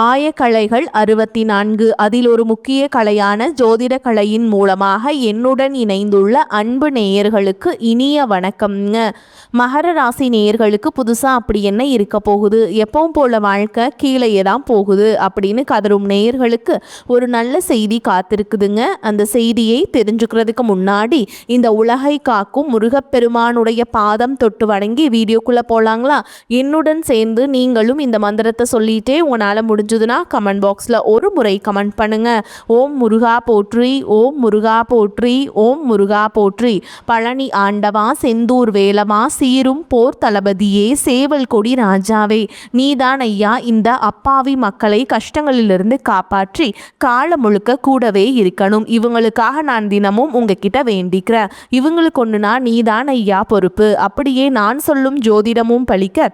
ஆயக்கலைகள் 64. அதில் ஒரு முக்கிய கலையான ஜோதிட கலையின் மூலமாக என்னுடன் இணைந்துள்ள அன்பு நேயர்களுக்கு இனிய வணக்கம்ங்க. மகர ராசி நேயர்களுக்கு புதுசாக அப்படி என்ன இருக்க போகுது, எப்பவும் போல வாழ்க்கை கீழேயே தான் போகுது அப்படின்னு கதரும் நேயர்களுக்கு ஒரு நல்ல செய்தி காத்திருக்குதுங்க. அந்த செய்தியை தெரிஞ்சுக்கிறதுக்கு முன்னாடி இந்த உலகை காக்கும் முருகப்பெருமானுடைய பாதம் தொட்டு வணங்கி வீடியோக்குள்ளே போகலாங்களா? என்னுடன் சேர்ந்து நீங்களும் இந்த மந்திரத்தை சொல்லிட்டே உங்களால் முடிஞ்சதுன்னா கமெண்ட் பாக்ஸில் ஒரு முறை கமெண்ட் பண்ணுங்க. ஓம் முருகா போற்றி, ஓம் முருகா போற்றி, ஓம் முருகா போற்றி. பழனி ஆண்டவா, செந்தூர் வேலவா, சீரும் போர் தளபதியே, சேவல் கொடி ராஜாவே, நீதான் ஐயா இந்த அப்பாவி மக்களை கஷ்டங்களிலிருந்து காப்பாற்றி காலம் முழுக்க கூடவே இருக்கணும். இவங்களுக்காக நான் தினமும் உங்ககிட்ட வேண்டிக்கிறேன். இவங்களுக்கு ஒன்றுனா நீதான் ஐயா பொறுப்பு. அப்படியே நான் சொல்லும் ஜோதிடமும் பலிக்க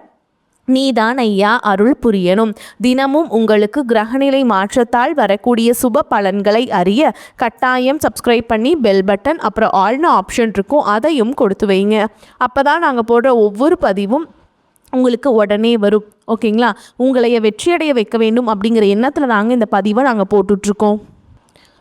நீதான் ஐயா அருள் புரியணும். தினமும் உங்களுக்கு கிரகநிலை மாற்றத்தால் வரக்கூடிய சுப பலன்களை அறிய கட்டாயம் சப்ஸ்கிரைப் பண்ணி பெல் பட்டன் அப்புறம் ஆல்னு ஆப்ஷன் இருக்கும், அதையும் கொடுத்து வைங்க. அப்போ தான் நாங்கள் போடுற ஒவ்வொரு பதிவும் உங்களுக்கு உடனே வரும். ஓகேங்களா? உங்களைய வெற்றியடைய வைக்க வேண்டும் அப்படிங்கிற எண்ணத்தில் நாங்கள் இந்த பதிவை நாங்கள் போட்டுட்ருக்கோம்.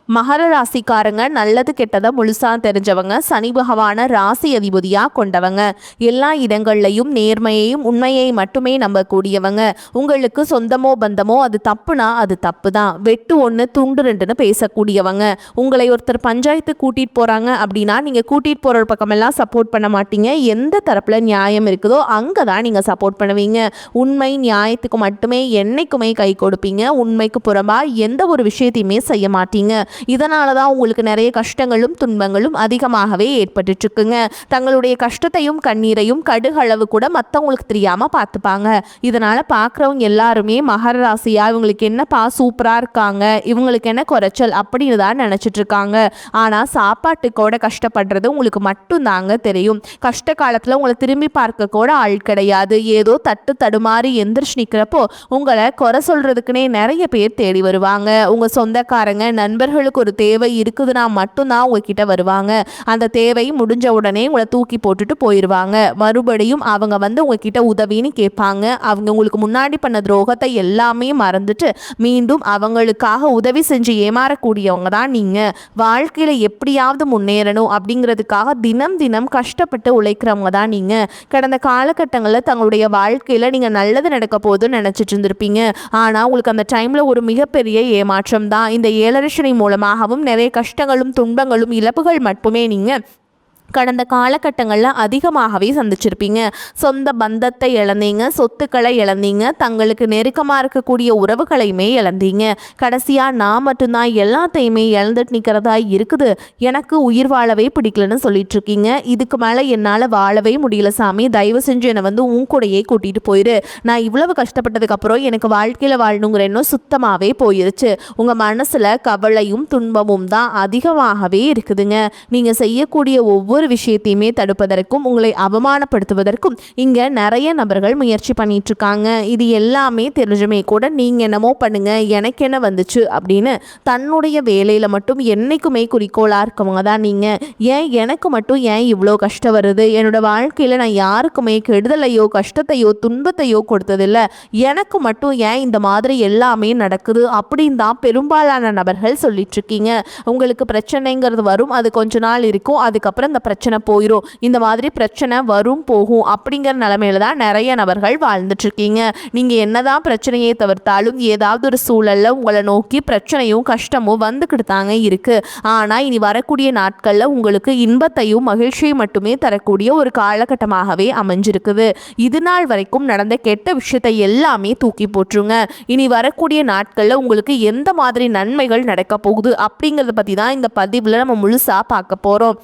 மகர ராசிக்காரங்க நல்லது கெட்டதை முழுசாக தெரிஞ்சவங்க, சனி பகவான ராசி அதிபதியாக கொண்டவங்க, எல்லா இடங்கள்லையும் நேர்மையையும் உண்மையை மட்டுமே நம்பக்கூடியவங்க. உங்களுக்கு சொந்தமோ பந்தமோ அது தப்புனா அது தப்பு தான், வெட்டு ஒன்று துண்டு ரெண்டுன்னு பேசக்கூடியவங்க. உங்களை ஒருத்தர் பஞ்சாயத்து கூட்டிகிட்டு போகிறாங்க அப்படின்னா நீங்கள் கூட்டிகிட்டு போகிற பக்கமெல்லாம் சப்போர்ட் பண்ண மாட்டீங்க. எந்த தரப்பில் நியாயம் இருக்குதோ அங்கே தான் நீங்கள் சப்போர்ட் பண்ணுவீங்க. உண்மை நியாயத்துக்கு மட்டுமே என்னைக்குமே கை கொடுப்பீங்க. உண்மைக்கு புறம்பாக எந்த ஒரு விஷயத்தையுமே செய்ய மாட்டீங்க. இதனால தான் உங்களுக்கு நிறைய கஷ்டங்களும் துன்பங்களும் அதிகமாகவே ஏற்பட்டுருக்குங்க. தங்களுடைய கஷ்டத்தையும் கண்ணீரையும் கடுகளவு கூட மற்றவங்களுக்கு தெரியாமல் பார்த்துப்பாங்க. இதனால் பார்க்குறவங்க எல்லாருமே மகர ராசியா இவங்களுக்கு என்னப்பா சூப்பராக இருக்காங்க, இவங்களுக்கு என்ன குறைச்சல் அப்படின்னு தான் நினச்சிட்டு இருக்காங்க. ஆனால் சாப்பாட்டுக்கூட கஷ்டப்படுறது உங்களுக்கு மட்டும்தாங்க தெரியும். கஷ்ட காலத்தில் உங்களை திரும்பி பார்க்க கூட ஆள் கிடையாது. ஏதோ தட்டு தடுமாறி எந்திரிச்சு நிற்கிறப்போ உங்களை குறை சொல்கிறதுக்குனே நிறைய பேர் தேடி வருவாங்க. உங்கள் சொந்தக்காரங்க நண்பர்களுக்கு ஒரு தேவை இருக்குதுன்னா மட்டும்தான் உங்ககிட்ட வருவாங்க. அந்த தேவை முடிஞ்ச உடனே உங்களை தூக்கி போட்டுட்டு போயிடுவாங்க. மறுபடியும் அவங்க வந்து உங்ககிட்ட உதவின்னு கேட்பாங்க. அவங்க உங்களுக்கு முன்னாடி பண்ண துரோகத்தை எல்லாமே மறந்துட்டு மீண்டும் அவங்களுக்காக உதவி செஞ்சு ஏமாறக்கூடியவங்க தான் நீங்கள். வாழ்க்கையில் எப்படியாவது முன்னேறணும் அப்படிங்கிறதுக்காக தினம் தினம் கஷ்டப்பட்டு உழைக்கிறவங்க தான் நீங்கள். கடந்த காலகட்டங்களில் தங்களுடைய வாழ்க்கையில் நீங்கள் நல்லது நடக்க போதுன்னு நினச்சிட்டு இருந்திருப்பீங்க. ஆனால் உங்களுக்கு அந்த டைமில் ஒரு மிகப்பெரிய ஏமாற்றம் தான். இந்த 7.5 சனி மூலமாகவும் நிறைய கஷ்டங்களும் துன்பங்களும் இழப்புகள் மட்டுமே நீங்கள் கடந்த காலகட்டங்களில் அதிகமாகவே சந்திச்சிருப்பீங்க. சொந்த பந்தத்தை இழந்தீங்க, சொத்துக்களை இழந்தீங்க, தங்களுக்கு நெருக்கமாக இருக்கக்கூடிய உறவுகளையுமே இழந்தீங்க. கடைசியாக நான் மட்டும்தான் எல்லாத்தையுமே இழந்துட்டு நிற்கிறதா இருக்குது, எனக்கு உயிர் வாழவே பிடிக்கலன்னு சொல்லிட்டு இருக்கீங்க. இதுக்கு மேலே என்னால் வாழவே முடியல சாமி, தயவு செஞ்சு என்னை வந்து உன் கூடையே கூட்டிகிட்டு போயிரு. நான் இவ்வளவு கஷ்டப்பட்டதுக்கப்புறம் எனக்கு வாழ்க்கையில் வாழணுங்கிற எண்ணம் சுத்தமாகவே போயிருச்சு. உங்கள் மனசில் கவலையும் துன்பமும் தான் அதிகமாகவே இருக்குதுங்க. நீங்கள் செய்யக்கூடிய ஒவ்வொரு விஷயத்தையுமே தடுப்பதற்கும் உங்களை அவமானப்படுத்துவதற்கும் இங்க நிறைய நபர்கள் முயற்சி பண்ணிட்டு இருக்காங்க. இது எல்லாமே தெரிஞ்சுமே கூட நீங்க என்னமோ பண்ணுங்க எனக்கு என்ன வந்துச்சு அப்படின்னு தன்னுடைய வேலையில மட்டும் என்னைக்குமே குறிக்கோளா இருக்கவங்க தான் நீங்க. ஏன் எனக்கு மட்டும் ஏன் இவ்வளோ கஷ்டம் வருது, என்னோட வாழ்க்கையில நான் யாருக்குமே கெடுதலையோ கஷ்டத்தையோ துன்பத்தையோ கொடுத்ததில்லை, எனக்கு மட்டும் ஏன் இந்த மாதிரி எல்லாமே நடக்குது அப்படின்னு தான் பெரும்பாலான நபர்கள் சொல்லிட்டு இருக்கீங்க. உங்களுக்கு பிரச்சனைங்கிறது வரும், அது கொஞ்ச நாள் இருக்கும், அதுக்கப்புறம் இந்த பிரச்சனை போயிடும். இந்த மாதிரி பிரச்சனை வரும் போகும் அப்படிங்கிற நிலைமையில தான் நிறைய நபர்கள் வாழ்ந்துட்டு இருக்கீங்க. நீங்க என்னதான் பிரச்சனையை தவிர்த்தாலும் ஏதாவது ஒரு சூழல்ல உங்களை நோக்கி பிரச்சனையும் கஷ்டமும் வந்துக்கிட்டு தாங்க இருக்கு. ஆனா இனி வரக்கூடிய நாட்கள்ல உங்களுக்கு இன்பத்தையும் மகிழ்ச்சியை மட்டுமே தரக்கூடிய ஒரு காலகட்டமாகவே அமைஞ்சிருக்குது. இது நாள் வரைக்கும் நடந்த கெட்ட விஷயத்தை எல்லாமே தூக்கி போட்டுருங்க. இனி வரக்கூடிய நாட்கள்ல உங்களுக்கு எந்த மாதிரி நன்மைகள் நடக்க போகுது அப்படிங்கறத பத்தி தான் இந்த பதிவுல நம்ம முழுசா பார்க்க போறோம்.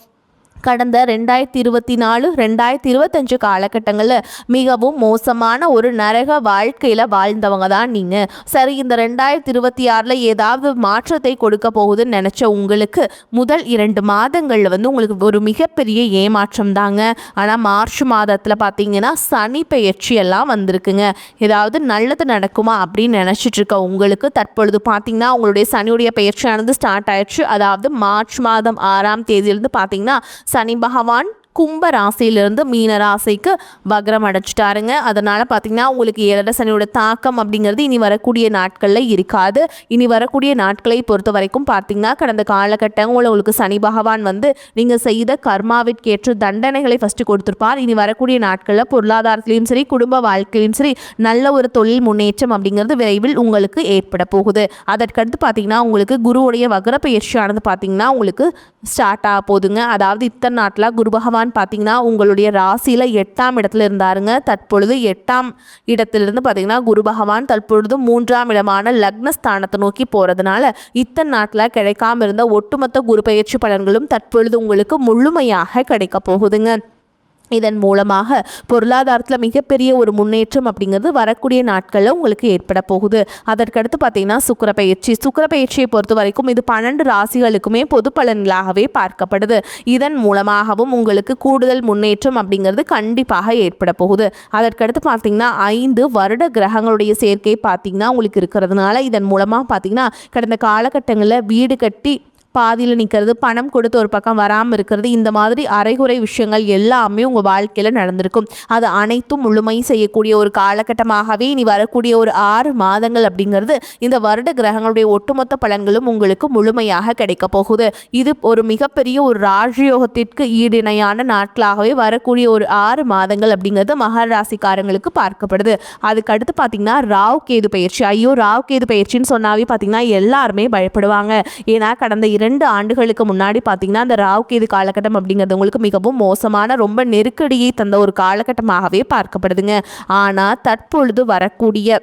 கடந்த 2024 2025 காலகட்டங்களில் மிகவும் மோசமான ஒரு நரக வாழ்க்கையில் வாழ்ந்தவங்க தான் நீங்கள். சரி, இந்த 2026 ஏதாவது மாற்றத்தை கொடுக்க போகுதுன்னு நினச்ச உங்களுக்கு முதல் 2 மாதங்களில் வந்து உங்களுக்கு ஒரு மிகப்பெரிய ஏமாற்றம் தாங்க. ஆனால் மார்ச் மாதத்தில் பார்த்தீங்கன்னா சனி பெயர்ச்சி எல்லாம் வந்திருக்குங்க. ஏதாவது நல்லது நடக்குமா அப்படின்னு நினச்சிட்டு இருக்க உங்களுக்கு தற்பொழுது பார்த்தீங்கன்னா உங்களுடைய சனியுடைய பெயர்ச்சியானது ஸ்டார்ட் ஆயிடுச்சு. அதாவது மார்ச் மாதம் 6ஆம் தேதியிலிருந்து பார்த்தீங்கன்னா சனி பகவான் கும்ப ராசியிலிருந்து மீன ராசிக்கு வக்ரம் அடைச்சிட்டாருங்க. அதனால் பார்த்திங்கன்னா உங்களுக்கு 7 சனியோட தாக்கம் அப்படிங்கிறது இனி வரக்கூடிய நாட்களில் இருக்காது. இனி வரக்கூடிய நாட்களை பொறுத்த வரைக்கும் பார்த்திங்கன்னா கடந்த காலகட்டங்களில் உங்களுக்கு சனி பகவான் வந்து நீங்கள் செய்த கர்மாவிற்கேற்ற தண்டனைகளை ஃபஸ்ட்டு கொடுத்துருப்பார். இனி வரக்கூடிய நாட்களில் பொருளாதாரத்திலையும் சரி குடும்ப வாழ்க்கையிலும் சரி நல்ல ஒரு தொழில் முன்னேற்றம் அப்படிங்கிறது விரைவில் உங்களுக்கு ஏற்பட போகுது. அதற்கடுத்து பார்த்திங்கன்னா உங்களுக்கு குருவுடைய வக்ர பயிற்சியானது பார்த்திங்கன்னா உங்களுக்கு ஸ்டார்ட் ஆக போகுதுங்க. அதாவது இத்தனை நாட்டில் குரு பகவான் பார்த்திங்கன்னா உங்களுடைய ராசியில் 8ஆம் இடத்துல இருந்தாருங்க. தற்பொழுது 8ஆம் இடத்திலிருந்து பார்த்திங்கன்னா குரு பகவான் தற்பொழுது 3ஆம் இடமான லக்னஸ்தானத்தை நோக்கி போகிறதுனால இத்தனை நாட்டில் கிடைக்காம இருந்த ஒட்டுமொத்த குரு பயிற்சி பலன்களும் தற்பொழுது உங்களுக்கு முழுமையாக கிடைக்க போகுதுங்க. இதன் மூலமாக பொருளாதாரத்தில் மிகப்பெரிய ஒரு முன்னேற்றம் அப்படிங்கிறது வரக்கூடிய நாட்களில் உங்களுக்கு ஏற்பட போகுது. அதற்கடுத்து பார்த்திங்கன்னா சுக்கிர பயிற்சியை பொறுத்த வரைக்கும் இது 12 ராசிகளுக்குமே பொது பலன்களாகவே பார்க்கப்படுது. இதன் மூலமாகவும் உங்களுக்கு கூடுதல் முன்னேற்றம் அப்படிங்கிறது கண்டிப்பாக ஏற்பட போகுது. அதற்கடுத்து பார்த்திங்கன்னா 5 வருட கிரகங்களுடைய சேர்க்கை பார்த்திங்கன்னா உங்களுக்கு இருக்கிறதுனால இதன் மூலமாக பார்த்திங்கன்னா கடந்த காலகட்டங்களில் வீடு கட்டி பாதியில் நிற்கிறது, பணம் கொடுத்து ஒரு பக்கம் வராமல் இருக்கிறது, இந்த மாதிரி அரைகுறை விஷயங்கள் எல்லாமே உங்கள் வாழ்க்கையில் நடந்திருக்கும். அது அனைத்தும் முழுமை செய்யக்கூடிய ஒரு காலகட்டமாகவே இனி வரக்கூடிய ஒரு 6 மாதங்கள் அப்படிங்கிறது இந்த வருட கிரகங்களுடைய ஒட்டுமொத்த பலன்களும் உங்களுக்கு முழுமையாக கிடைக்க போகுது. இது ஒரு மிகப்பெரிய ஒரு ராஜயோகத்திற்கு ஈடிணையான நாட்களாகவே வரக்கூடிய ஒரு 6 மாதங்கள் அப்படிங்கிறது மகர ராசிக்காரங்களுக்கு பார்க்கப்படுது. அதுக்கடுத்து பார்த்திங்கன்னா ராகு கேது பயிற்சி. ராகு கேது பயிற்சின்னு சொன்னாவே பார்த்திங்கன்னா எல்லாருமே பயப்படுவாங்க. ஏன்னா கடந்த 2 ஆண்டுகளுக்கு முன்னாடி பார்த்திங்கன்னா அந்த ராகு கேது காலகட்டம் அப்படிங்கிறது உங்களுக்கு மிகவும் மோசமான ரொம்ப நெருக்கடியை தந்த ஒரு காலகட்டமாகவே பார்க்கப்படுதுங்க. ஆனால் தற்பொழுது வரக்கூடிய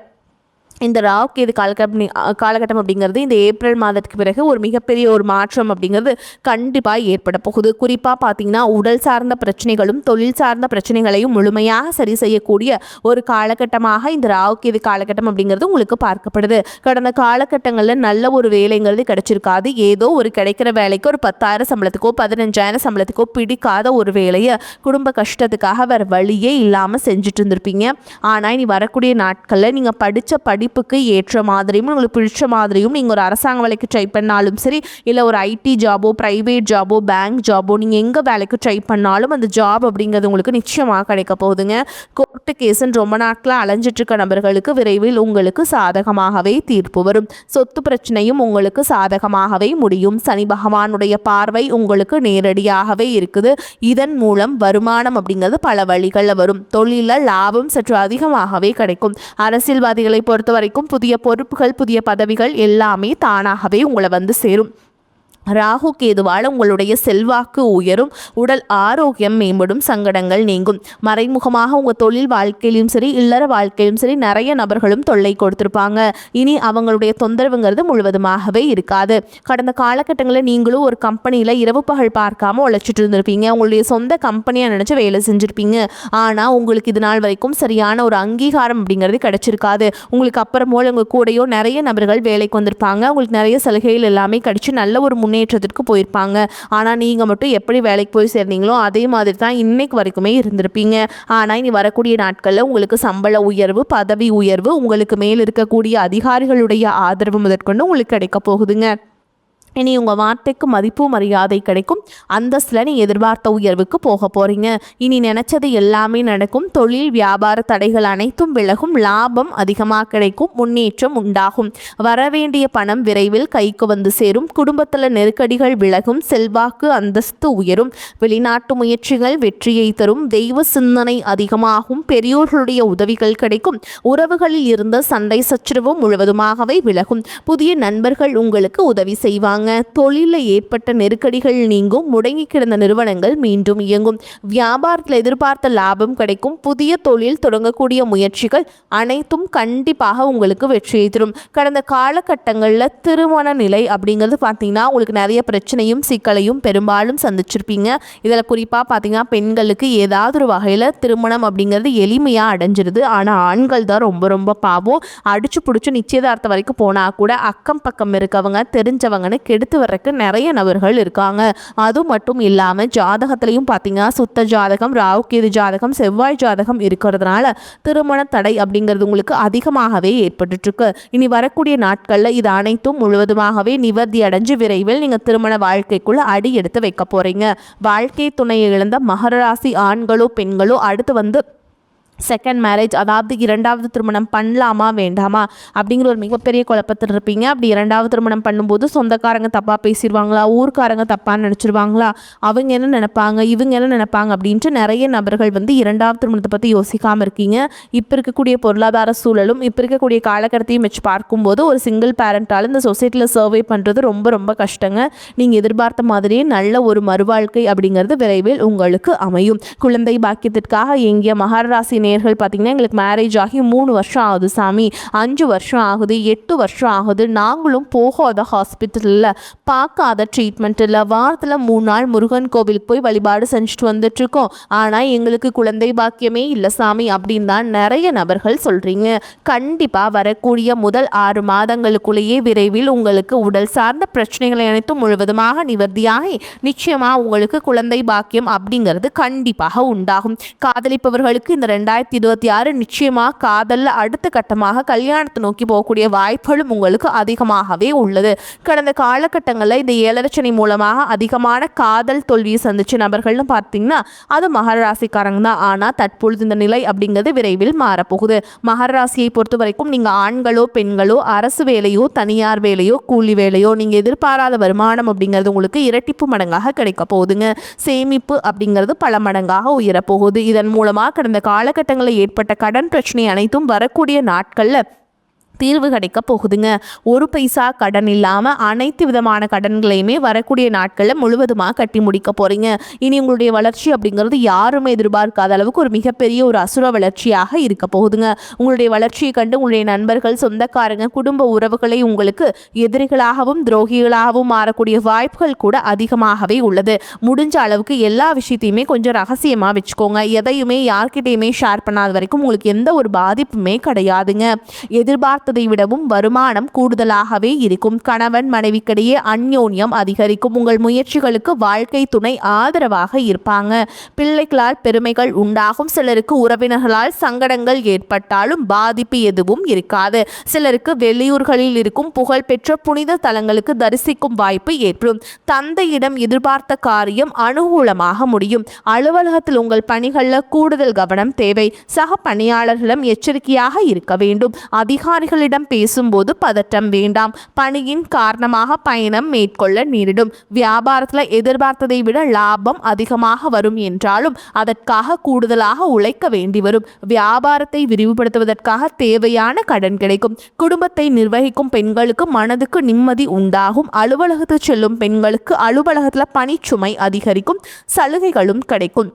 இந்த ராகு கேது காலகட்டம் அப்படிங்கிறது இந்த ஏப்ரல் மாதத்துக்கு பிறகு ஒரு மிகப்பெரிய ஒரு மாற்றம் அப்படிங்கிறது கண்டிப்பாக ஏற்பட போகுது. குறிப்பாக பார்த்திங்கன்னா உடல் சார்ந்த பிரச்சனைகளும் தொழில் சார்ந்த பிரச்சனைகளையும் முழுமையாக சரி செய்யக்கூடிய ஒரு காலகட்டமாக இந்த ராகு கேது காலகட்டம் அப்படிங்கிறது உங்களுக்கு பார்க்கப்படுது. கடந்த காலகட்டங்களில் நல்ல ஒரு வேலைங்கிறது கிடைச்சிருக்காது. ஏதோ ஒரு கிடைக்கிற வேலைக்கு ஒரு 10,000 சம்பளத்துக்கோ 15,000 சம்பளத்துக்கோ பிடிக்காத ஒரு வேலையை குடும்ப கஷ்டத்துக்காக வேறு வழியே இல்லாமல் செஞ்சுட்டு இருந்திருப்பீங்க. ஆனால் இனி வரக்கூடிய நாட்களில் நீங்கள் படித்த படிப்புக்கு ஏற்ற மாதிரியும் உங்களுக்கு பிடிச்ச மாதிரியும் நீங்கள் ஒரு அரசாங்க வேலைக்கு ட்ரை பண்ணாலும் சரி, இல்லை ஒரு ஐடி ஜாபோ பிரைவேட் ஜாபோ பேங்க் ஜாபோ நீங்கள் எங்கே வேலைக்கு ட்ரை பண்ணாலும் அந்த ஜாப் அப்படிங்கிறது உங்களுக்கு நிச்சயமாக கிடைக்க போகுதுங்க. கோர்ட்டு கேஸுன்னு ரொம்ப நாட்களாக அலைஞ்சிட்ருக்க நபர்களுக்கு விரைவில் உங்களுக்கு சாதகமாகவே தீர்ப்பு வரும். சொத்து பிரச்சனையும் உங்களுக்கு சாதகமாகவே முடியும். சனி பகவானுடைய பார்வை உங்களுக்கு நேரடியாகவே இருக்குது. இதன் மூலம் வருமானம் அப்படிங்கிறது பல வழிகளில் வரும். தொழிலில் லாபம் சற்று அதிகமாகவே கிடைக்கும். அரசியல்வாதிகளை பொறுத்த வரைக்கும் புதிய பொறுப்புகள் புதிய பதவிகள் எல்லாமே தானாகவே உங்களை வந்து சேரும். ராகு கேதுவால் உங்களுடைய செல்வாக்கு உயரும், உடல் ஆரோக்கியம் மேம்படும், சங்கடங்கள் நீங்கும். மறைமுகமாக உங்கள் தொழில் வாழ்க்கையிலும் சரி இல்லற வாழ்க்கையிலும் சரி நிறைய நபர்களும் தொல்லை கொடுத்துருப்பாங்க. இனி அவங்களுடைய தொந்தரவுங்கிறது முழுவதுமாகவே இருக்காது. கடந்த காலகட்டங்களில் நீங்களும் ஒரு கம்பெனியில் இரவு பகல் பார்க்காம உழைச்சிட்டு இருந்திருப்பீங்க. உங்களுடைய சொந்த கம்பெனியை நினச்சி வேலை செஞ்சுருப்பீங்க. ஆனால் உங்களுக்கு இது நாள் வரைக்கும் சரியான ஒரு அங்கீகாரம் அப்படிங்கிறது கிடைச்சிருக்காது. உங்களுக்கு அப்புறமோல உங்கள் கூடையோ நிறைய நபர்கள் வேலைக்கு வந்திருப்பாங்க. உங்களுக்கு நிறைய சலுகைகள் எல்லாமே கிடைச்சி நல்ல ஒரு முன்னேற்றத்திற்கு போயிருப்பாங்க. ஆனால் நீங்கள் மட்டும் எப்படி வேலைக்கு போய் சேர்ந்தீங்களோ அதே மாதிரி தான் இன்னைக்கு வரைக்குமே இருந்திருப்பீங்க. ஆனால் இனி வரக்கூடிய நாட்களில் உங்களுக்கு சம்பள உயர்வு பதவி உயர்வு உங்களுக்கு மேல் இருக்கக்கூடிய அதிகாரிகளுடைய ஆதரவு முதற்கொண்டு உங்களுக்கு கிடைக்க போகுதுங்க. இனி உங்கள் வார்த்தைக்கு மதிப்பு மரியாதை கிடைக்கும். அந்தஸ்தில் நீங்கள் எதிர்பார்த்த உயர்வுக்கு போக போகிறீங்க. இனி நினச்சது எல்லாமே நடக்கும். தொழில் வியாபார தடைகள் அனைத்தும் விலகும். லாபம் அதிகமாக கிடைக்கும். முன்னேற்றம் உண்டாகும். வரவேண்டிய பணம் விரைவில் கைக்கு வந்து சேரும். குடும்பத்தில் நெருக்கடிகள் விலகும். செல்வாக்கு அந்தஸ்து உயரும். வெளிநாட்டு முயற்சிகள் வெற்றியை தரும். தெய்வ சிந்தனை அதிகமாகும். பெரியோர்களுடைய உதவிகள் கிடைக்கும். உறவுகளில் இருந்த சண்டை சச்சரவும் முழுவதுமாகவே விலகும். புதிய நண்பர்கள் உங்களுக்கு உதவி செய்வாங்க. தொழிலில் ஏற்பட்ட நெருக்கடிகள் நீங்கும். முடங்கி கிடந்த நிறுவனங்கள் மீண்டும் இயங்கும். வியாபாரத்தில் எதிர்பார்த்த லாபம் கிடைக்கும். புதிய தொழில் தொடங்கக்கூடிய முயற்சிகள் அனைத்தும் கண்டிப்பாக உங்களுக்கு வெற்றியை தரும். கடந்த காலகட்டங்களில் திருமண நிலை அப்படிங்கிறது பார்த்தீங்கன்னா உங்களுக்கு நிறைய பிரச்சனையும் சிக்கலையும் பெரும்பாலும் சந்திச்சிருப்பீங்க. இதில் குறிப்பாக பார்த்தீங்கன்னா பெண்களுக்கு ஏதாவது ஒரு வகையில் திருமணம் அப்படிங்கிறது எளிமையாக அடைஞ்சிருது. ஆனால் ஆண்கள் தான் ரொம்ப ரொம்ப பாவம். அடிச்சு பிடிச்சி நிச்சயதார்த்தம் வரைக்கும் போனால் கூட அக்கம் பக்கம் இருக்கவங்க தெரிஞ்சவங்கன்னு கெடுத்து வர்றதுக்கு நிறைய நபர்கள் இருக்காங்க. அது மட்டும் இல்லாமல் ஜாதகத்திலையும் பார்த்தீங்கன்னா சுத்த ஜாதகம், ராவுகேது ஜாதகம், செவ்வாய் ஜாதகம் இருக்கிறதுனால திருமண தடை அப்படிங்கிறது உங்களுக்கு அதிகமாகவே ஏற்பட்டுருக்கு. இனி வரக்கூடிய நாட்களில் இது அனைத்தும் முழுவதுமாகவே நிவர்த்தி அடைஞ்சு விரைவில் நீங்கள் திருமண வாழ்க்கைக்குள்ள அடி எடுத்து வைக்க போறீங்க. வாழ்க்கை துணையை இழந்த மகர ராசி ஆண்களோ பெண்களோ அடுத்து செகண்ட் மேரேஜ், அதாவது இரண்டாவது திருமணம் பண்ணலாமா வேண்டாமா அப்படிங்கிற ஒரு மிகப்பெரிய குழப்பத்தில் இருப்பீங்க. அப்படி இரண்டாவது திருமணம் பண்ணும்போது சொந்தக்காரங்க தப்பாக பேசிடுவாங்களா, ஊர்க்காரங்க தப்பாக நினச்சிருவாங்களா, அவங்க என்ன நினைப்பாங்க, இவங்க என்ன நினைப்பாங்க அப்படின்ட்டு நிறைய நபர்கள் இரண்டாவது திருமணத்தை பற்றி யோசிக்காமல் இருக்கீங்க. இப்போ இருக்கக்கூடிய பொருளாதார சூழலும் இப்போ இருக்கக்கூடிய காலகட்டத்தையும் வச்சு பார்க்கும்போது ஒரு சிங்கிள் பேரண்டால் இந்த சொசைட்டியில் சர்வே பண்ணுறது ரொம்ப ரொம்ப கஷ்டங்க. நீங்கள் எதிர்பார்த்த மாதிரியே நல்ல ஒரு மறுவாழ்க்கை அப்படிங்கிறது விரைவில் உங்களுக்கு அமையும். குழந்தை பாக்கியத்திற்காக எங்கிய மகர ராசி நேயர்கள் பார்த்தீங்கன்னா எங்களுக்கு மேரேஜ் ஆகி 3 வருஷம் ஆகுது சாமி, 5 வருஷம் ஆகுது, 8 வருஷம் ஆகுது, நாங்களும் போகாத ஹாஸ்பிட்டலில் பார்க்காத ட்ரீட்மெண்ட் இல்லை, வாரத்தில் 3 நாள் முருகன் கோவிலுக்கு போய் வழிபாடு செஞ்சுட்டு வந்துட்டுருக்கோம், ஆனால் எங்களுக்கு குழந்தை பாக்கியமே இல்லை சாமி அப்படின்னு தான் நிறைய நபர்கள் சொல்கிறீங்க. கண்டிப்பாக வரக்கூடிய முதல் 6 மாதங்களுக்குள்ளேயே விரைவில் உங்களுக்கு உடல் சார்ந்த பிரச்சனைகளை அனைத்தும் முழுவதுமாக நிவர்த்தியாகி நிச்சயமாக உங்களுக்கு குழந்தை பாக்கியம் அப்படிங்கிறது கண்டிப்பாக உண்டாகும். காதலிப்பவர்களுக்கு இந்த 2026 நிச்சயமாக காதலில் அடுத்த கட்டமாக கல்யாணத்தை நோக்கி போகக்கூடிய வாய்ப்புகளும் உங்களுக்கு அதிகமாகவே உள்ளது. கடந்த காலகட்டங்களில் இந்த 7 சனி மூலமாக அதிகமான காதல் தோல்வியை சந்திச்ச நபர்கள்னு பார்த்தீங்கன்னா அது மகர ராசிக்காரங்க தான். ஆனால் தற்பொழுது இந்த நிலை அப்படிங்கிறது விரைவில் மாறப்போகுது. மகர ராசியை பொறுத்த வரைக்கும் நீங்கள் ஆண்களோ பெண்களோ அரசு வேலையோ தனியார் வேலையோ கூலி வேலையோ நீங்கள் எதிர்பாராத வருமானம் அப்படிங்கிறது உங்களுக்கு இரட்டிப்பு மடங்காக கிடைக்க போகுதுங்க. சேமிப்பு அப்படிங்கிறது பல மடங்காக உயரப்போகுது. இதன் மூலமாக கடந்த காலகட்டங்களில் ஏற்பட்ட கடன் பிரச்சனை அனைத்தும் வரக்கூடிய நாட்களில் தீர்வு கிடைக்க போகுதுங்க. ஒரு பைசா கடன் இல்லாமல் அனைத்து விதமான கடன்களையுமே வரக்கூடிய நாட்களில் முழுவதுமாக கட்டி முடிக்க போகிறீங்க. இனி உங்களுடைய வளர்ச்சி அப்படிங்கிறது யாருமே எதிர்பார்க்காத அளவுக்கு ஒரு மிகப்பெரிய ஒரு அசுர வளர்ச்சியாக இருக்க போகுதுங்க. உங்களுடைய வளர்ச்சியை கண்டு உங்களுடைய நண்பர்கள், சொந்தக்காரங்க, குடும்ப உறவுகளை உங்களுக்கு எதிரிகளாகவும் துரோகிகளாகவும் மாறக்கூடிய வாய்ப்புகள் கூட அதிகமாகவே உள்ளது. முடிஞ்ச அளவுக்கு எல்லா விஷயத்தையுமே கொஞ்சம் ரகசியமாக வச்சுக்கோங்க. எதையுமே யார்கிட்டையுமே ஷேர் பண்ணாத வரைக்கும் உங்களுக்கு எந்த ஒரு பாதிப்புமே கிடையாதுங்க. எதிர்பார்த்ததை விடவும் வருமானம் கூடுதலாகவே இருக்கும். கணவன் மனைவிக்கிடையே அந்யோன்யம் அதிகரிக்கும். உங்கள் முயற்சிகளுக்கு வாழ்க்கை துணை ஆதரவாக இருப்பாங்க. பிள்ளைகளால் பெருமைகள் உண்டாகும். சிலருக்கு உறவினர்களால் சங்கடங்கள் ஏற்பட்டாலும் பாதிப்பு எதுவும் இருக்காது. சிலருக்கு வெளியூர்களில் இருக்கும் புகழ்பெற்ற புனித தலங்களுக்கு தரிசிக்கும் வாய்ப்பு ஏற்படும். தந்தையிடம் எதிர்பார்த்த காரியம் அனுகூலமாக முடியும். அலுவலகத்தில் உங்கள் பணிகளில் கூடுதல் கவனம் தேவை. சக பணியாளர்களிடம் எச்சரிக்கையாக இருக்க வேண்டும். அதிகாரிகளிடம் பேசும்போது பதட்டம் வேண்டாம். பணியின் காரணமாக பயணம் மேற்கொள்ள நேரிடும். வியாபாரத்தில் எதிர்பார்த்ததை விட லாபம் அதிகமாக வரும் என்றாலும் அதற்காக கூடுதலாக உழைக்க வேண்டி வரும். வியாபாரத்தை விரிவுபடுத்துவதற்காக தேவையான கடன் கிடைக்கும். குடும்பத்தை நிர்வகிக்கும் பெண்களுக்கு மனதுக்கு நிம்மதி உண்டாகும். அலுவலகத்துக்கு செல்லும் பெண்களுக்கு அலுவலகத்தில் பணிச்சுமை அதிகரிக்கும். சலுகைகளும் கிடைக்கும்.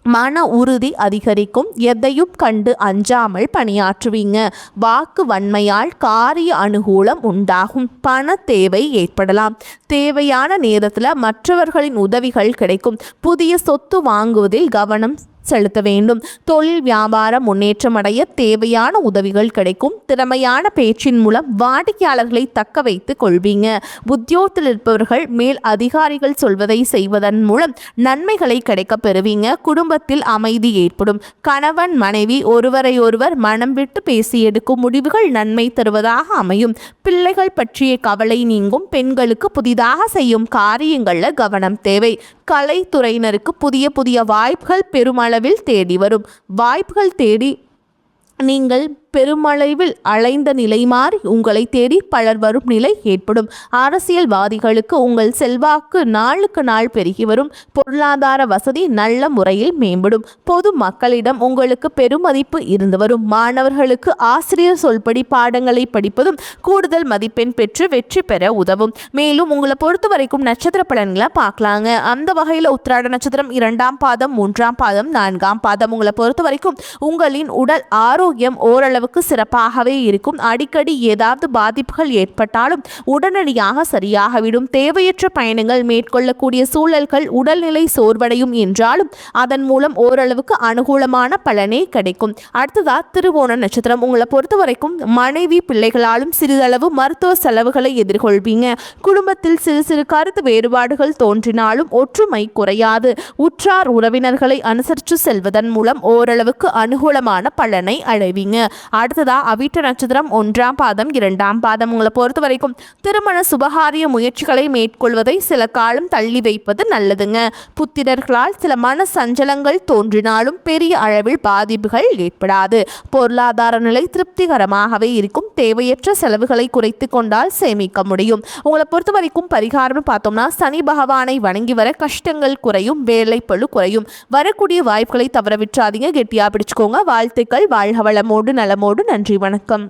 மன உறுதி அதிகரிக்கும். எதையும் கண்டு அஞ்சாமல் பணியாற்றுவீங்க. வாக்கு வன்மையால் காரிய அனுகூலம் உண்டாகும். பண தேவை ஏற்படலாம். தேவையான நேரத்தில் மற்றவர்களின் உதவிகள் கிடைக்கும். புதிய சொத்து வாங்குவதில் கவனம் செலுத்த வேண்டும். தொழில் வியாபாரம் முன்னேற்றம் அடைய தேவையான உதவிகள் கிடைக்கும். திறமையான பேச்சின் மூலம் வாடிக்கையாளர்களை தக்க வைத்துக் கொள்வீங்க. உத்தியோகத்தில் இருப்பவர்கள் மேல் அதிகாரிகள் சொல்வதை செய்வதன் மூலம் நன்மைகளை கிடைக்க பெறுவீங்க. குடும்பத்தில் அமைதி ஏற்படும். கணவன் மனைவி ஒருவரையொருவர் மனம் விட்டு பேசி எடுக்கும் முடிவுகள் நன்மை தருவதாக அமையும். பிள்ளைகள் பற்றிய கவலை நீங்கும். பெண்களுக்கு புதிதாக செய்யும் காரியங்களில் கவனம் தேவை. கலைத்துறையினருக்கு புதிய புதிய வாய்ப்புகள் பெருமளவில் தேடி வரும். வாய்ப்புகள் தேடி நீங்கள் பெருமளவில் அலைந்த நிலை மாறி உங்களை தேடி பலர் வரும் நிலை ஏற்படும். அரசியல்வாதிகளுக்கு உங்கள் செல்வாக்கு நாளுக்கு நாள் பெருகி வரும். பொருளாதார வசதி நல்ல முறையில் மேம்படும். பொது மக்களிடம் உங்களுக்கு பெருமதிப்பு இருந்து வரும். மாணவர்களுக்கு ஆசிரியர் சொல்படி பாடங்களை படிப்பதும் கூடுதல் மதிப்பெண் பெற்று வெற்றி பெற உதவும். மேலும் உங்களை பொறுத்த வரைக்கும் நட்சத்திர பலன்களை பார்க்கலாங்க. அந்த வகையில் உத்திராட நட்சத்திரம் 2ஆம் பாதம், 3ஆம் பாதம், 4ஆம் பாதம் உங்களை பொறுத்த வரைக்கும் உங்களின் உடல் ஆரோக்கியம் ஓரளவு ஓரளவுக்கு சிறப்பாகவே இருக்கும். அடிக்கடி ஏதாவது பாதிப்புகள் ஏற்பட்டாலும் உடனடியாக சரியாகவிடும். தேவையற்ற பயணங்கள் மேற்கொள்ளக்கூடிய சூழல்கள் உடல்நிலை சோர்வடையும் என்றாலும் அதன் மூலம் ஓரளவுக்கு அனுகூலமான பலனே கிடைக்கும். அடுத்ததா திருவோண நட்சத்திரம். உங்களை பொறுத்த வரைக்கும் மனைவி பிள்ளைகளாலும் சிறிதளவு மருத்துவ செலவுகளை எதிர்கொள்வீங்க. குடும்பத்தில் சிறு சிறு கருத்து வேறுபாடுகள் தோன்றினாலும் ஒற்றுமை குறையாது. உற்றார் உறவினர்களை அனுசரித்து செல்வதன் மூலம் ஓரளவுக்கு அனுகூலமான பலனை அடைவீங்க. அடுத்ததா அவிட்ட நட்சத்திரம் 1ஆம் பாதம் 2ஆம் பாதம். உங்களை பொறுத்த வரைக்கும் திருமண சுபகாரிய முயற்சிகளை மேற்கொள்வதை சில காலம் தள்ளி வைப்பது நல்லதுங்க. புத்திரர்களால் சில மன சஞ்சலங்கள் தோன்றினாலும் பெரிய அளவில் பாதிப்புகள் ஏற்படாது. பொருளாதார நிலை திருப்திகரமாகவே இருக்கும். தேவையற்ற செலவுகளை குறைத்து கொண்டால் சேமிக்க முடியும். உங்களை பொறுத்த வரைக்கும் பரிகாரம்னு பார்த்தோம்னா சனி பகவானை வணங்கி வர கஷ்டங்கள் குறையும், வேலை பளு குறையும். வரக்கூடிய வாய்ப்புகளை தவற விட்டுறாதீங்க. கெட்டியா பிடிச்சுக்கோங்க. வாழ்த்துக்கள். வாழ்க வளமோடு நலமோடு. நன்றி, வணக்கம்.